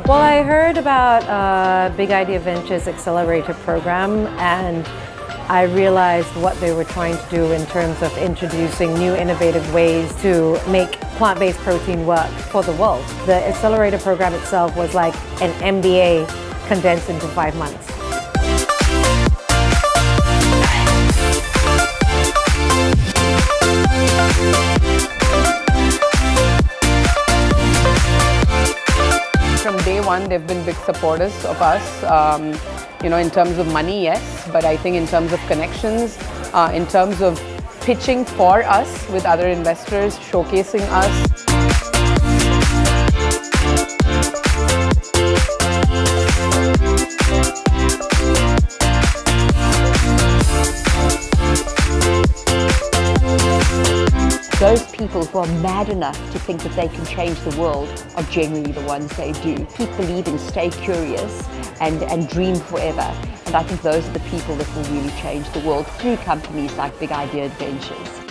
Well, I heard about Big Idea Ventures Accelerator program, and I realized what they were trying to do in terms of introducing new innovative ways to make plant-based protein work for the world. The Accelerator program itself was like an MBA condensed into 5 months. From day one, they've been big supporters of us. In terms of money, yes, but I think in terms of connections, in terms of pitching for us with other investors, showcasing us. Those people who are mad enough to think that they can change the world are generally the ones they do. Keep believing, stay curious, and dream forever. And I think those are the people that will really change the world through companies like Big Idea Ventures.